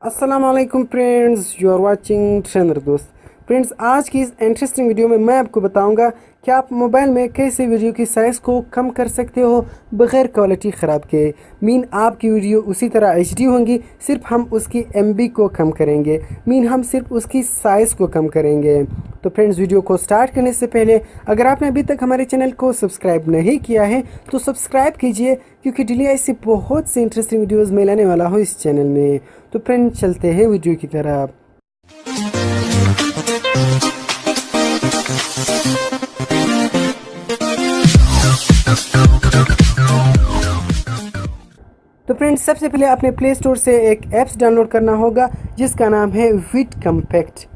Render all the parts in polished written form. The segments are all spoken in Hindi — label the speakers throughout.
Speaker 1: अस्सलाम वालेकुम friends, you are watching trainer दोस्त। फ्रेंड्स, आज की इस इंटरेस्टिंग वीडियो में मैं आपको बताऊंगा कि आप मोबाइल में कैसे वीडियो की साइज़ को कम कर सकते हो बग़ैर क्वालिटी ख़राब के। आपकी वीडियो उसी तरह एचडी होंगी, सिर्फ हम उसकी एमबी को कम करेंगे। हम सिर्फ उसकी साइज़ को कम करेंगे। तो फ्रेंड्स, वीडियो को स्टार्ट करने से पहले अगर आपने अभी तक हमारे चैनल को सब्सक्राइब नहीं किया है तो सब्सक्राइब कीजिए, क्योंकि डेली ऐसी बहुत सी इंटरेस्टिंग वीडियोज़ मैं लाने वाला हूँ इस चैनल में। तो फ्रेंड्स, चलते हैं वीडियो की तरफ। तो फ्रेंड्स, सबसे पहले आपने प्ले स्टोर से एक ऐप्स डाउनलोड करना होगा जिसका नाम है विड कम्पैक्ट।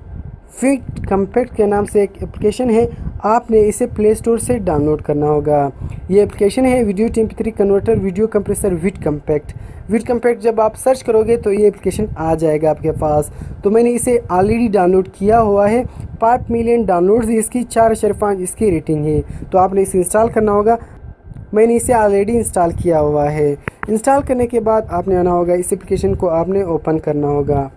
Speaker 1: विड कम्पैक्ट के नाम से एक एप्लीकेशन है, आपने इसे प्ले स्टोर से डाउनलोड करना होगा। ये एप्लीकेशन है video MP3 converter video compressor vid compact. Vid compact जब आप सर्च करोगे तो ये एप्लीकेशन आ जाएगा आपके पास। तो मैंने इसे ऑलरेडी डाउनलोड किया हुआ है। 5 मिलियन डाउनलोड्स इसकी, 4.5 इसकी रेटिंग है। तो आपने इसे इंस्टॉल करना होगा। मैंने इसे ऑलरेडी इंस्टॉल किया हुआ है। इंस्टॉल करने के बाद आपने आना होगा, इस एप्लीकेशन को आपने ओपन करना होगा।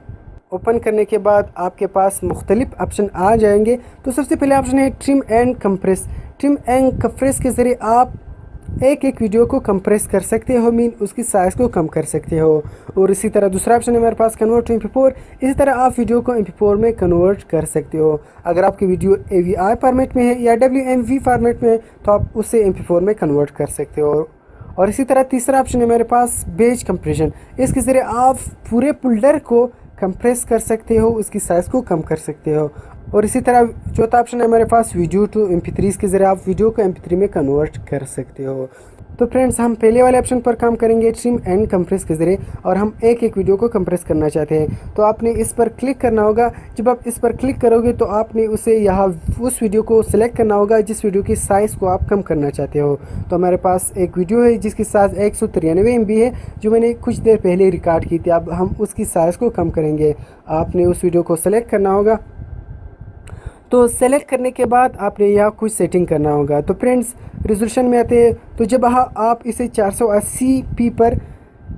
Speaker 1: ओपन करने के बाद आपके पास मुख्तलिफ ऑप्शन आ जाएंगे। तो सबसे पहले ऑप्शन है trim and compress. Trim and compress के ज़रिए आप एक एक वीडियो को कंप्रेस कर सकते हो, उसकी साइज़ को कम कर सकते हो। और इसी तरह दूसरा ऑप्शन है हमारे पास कन्वर्ट टू MP4। इसी तरह आप वीडियो को MP4 में कन्वर्ट कर सकते हो। अगर आपकी वीडियो AVI फॉर्मेट में है या WMV फॉर्मेट में है तो आप उसे MP4 में कन्वर्ट कर सकते हो। और इसी तरह तीसरा ऑप्शन है मेरे पास बेज कंप्रेशन। इसके ज़रिए आप पूरे फोल्डर को कंप्रेस कर सकते हो, उसकी साइज़ को कम कर सकते हो। और इसी तरह चौथा ऑप्शन है हमारे पास वीडियो टू MP3। के ज़रिए आप वीडियो को MP3 में कन्वर्ट कर सकते हो। तो फ्रेंड्स, हम पहले वाले ऑप्शन पर काम करेंगे ट्रिम एंड कंप्रेस के ज़रिए, और हम एक एक वीडियो को कंप्रेस करना चाहते हैं। तो आपने इस पर क्लिक करना होगा। जब आप इस पर क्लिक करोगे तो आपने उसे यहाँ उस वीडियो को सिलेक्ट करना होगा जिस वीडियो की साइज़ को आप कम करना चाहते हो। तो हमारे पास एक वीडियो है जिसकी साइज़ 193 MB है, जो मैंने कुछ देर पहले रिकॉर्ड की थी। अब हम उसकी साइज़ को कम करेंगे। आपने उस वीडियो को सेलेक्ट करना होगा। तो सेलेक्ट करने के बाद आपने यहाँ कुछ सेटिंग करना होगा। तो फ्रेंड्स, रेजोल्यूशन में आते हैं तो जब आप इसे 480p पर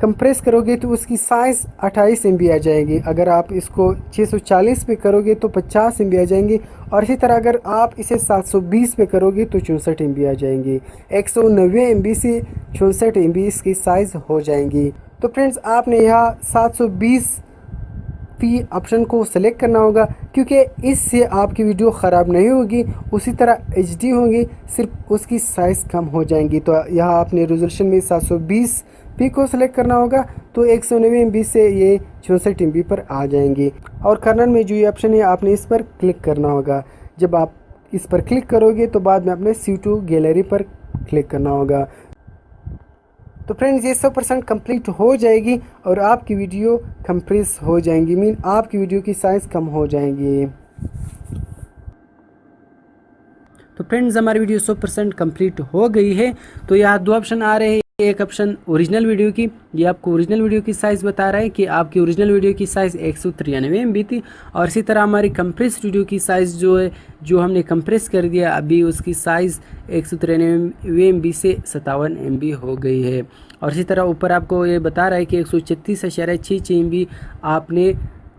Speaker 1: कंप्रेस करोगे तो उसकी साइज़ 28 MB आ जाएगी। अगर आप इसको 640 पे करोगे तो 50 MB आ जाएंगी। और इसी तरह अगर आप इसे 720 पे करोगे तो 64 MB आ जाएंगी। 190 MB से 64 MB इसकी साइज़ हो जाएंगी। तो फ्रेंड्स, आपने यहाँ 720 ऑप्शन को सेलेक्ट करना होगा, क्योंकि इससे आपकी वीडियो ख़राब नहीं होगी, उसी तरह HD होगी, सिर्फ उसकी साइज़ कम हो जाएंगी। तो यहाँ आपने रेजोल्यूशन में 720p को सेलेक्ट करना होगा, तो 190 MB से ये 64 MB पर आ जाएंगी। और कर्नल में जो ये ऑप्शन है आपने इस पर क्लिक करना होगा। जब आप इस पर क्लिक करोगे तो बाद में अपने C2 गैलरी पर क्लिक करना होगा। तो फ्रेंड्स, ये 100% कंप्लीट हो जाएगी और आपकी वीडियो कंप्रेस हो जाएंगी, आपकी वीडियो की साइज़ कम हो जाएंगी। तो फ्रेंड्स, हमारी वीडियो 100% कंप्लीट हो गई है। तो यहाँ दो ऑप्शन आ रहे हैं। एक ऑप्शन ओरिजिनल वीडियो की, ये आपको ओरिजिनल वीडियो की साइज़ बता रहा है कि आपकी ओरिजिनल वीडियो की साइज़ 193 MB थी। और इसी तरह हमारी कंप्रेस वीडियो की साइज़ जो हमने कंप्रेस कर दिया, अभी उसकी साइज़ 193 MB से 57 MB हो गई है। और इसी तरह ऊपर आपको ये बता रहा है कि 136.66 MB आपने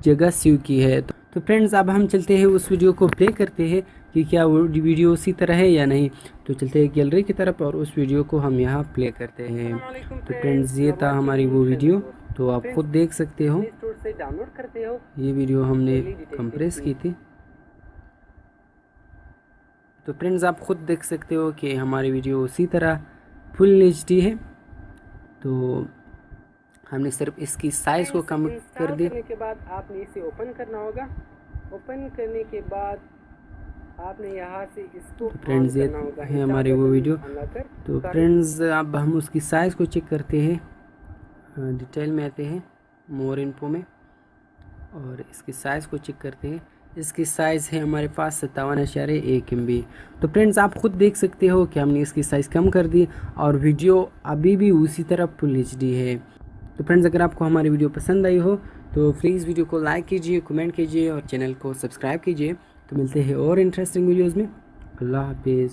Speaker 1: जगह सेव की है। तो फ्रेंड्स, अब हम चलते हैं उस वीडियो को प्ले करते हैं कि क्या वो वीडियो उसी तरह है या नहीं। तो चलते हैं गैलरी की तरफ और उस वीडियो को हम यहाँ प्ले करते हैं। तो फ्रेंड्स, ये था हमारी वो वीडियो, तो आप खुद देख सकते हो। से डाउनलोड करते हो, ये वीडियो हमने कंप्रेस की थी। तो फ्रेंड्स, आप खुद देख सकते हो कि हमारी वीडियो उसी तरह फुल HD है। तो हमने सिर्फ इसकी साइज़ को कम कर दी। करने के बाद आपने इसे ओपन करना होगा। ओपन करने के बाद आपने यहाँ से इसको फ्रेंड्स, ये है हमारी वो वीडियो। तो फ्रेंड्स, अब हम उसकी साइज़ को चेक करते हैं। डिटेल में आते हैं, मोर इन्फो में, और इसकी साइज़ को चेक करते हैं। इसकी साइज़ है हमारे पास 57.1 MB। तो फ्रेंड्स, आप खुद देख सकते हो कि हमने इसकी साइज़ कम कर दी और वीडियो अभी भी उसी तरह फुल HD है। तो फ्रेंड्स, अगर आपको हमारी वीडियो पसंद आई हो तो प्लीज़ वीडियो को लाइक कीजिए, कमेंट कीजिए और चैनल को सब्सक्राइब कीजिए। तो मिलते हैं और इंटरेस्टिंग वीडियोज़ में। अल्लाह हाफिज़।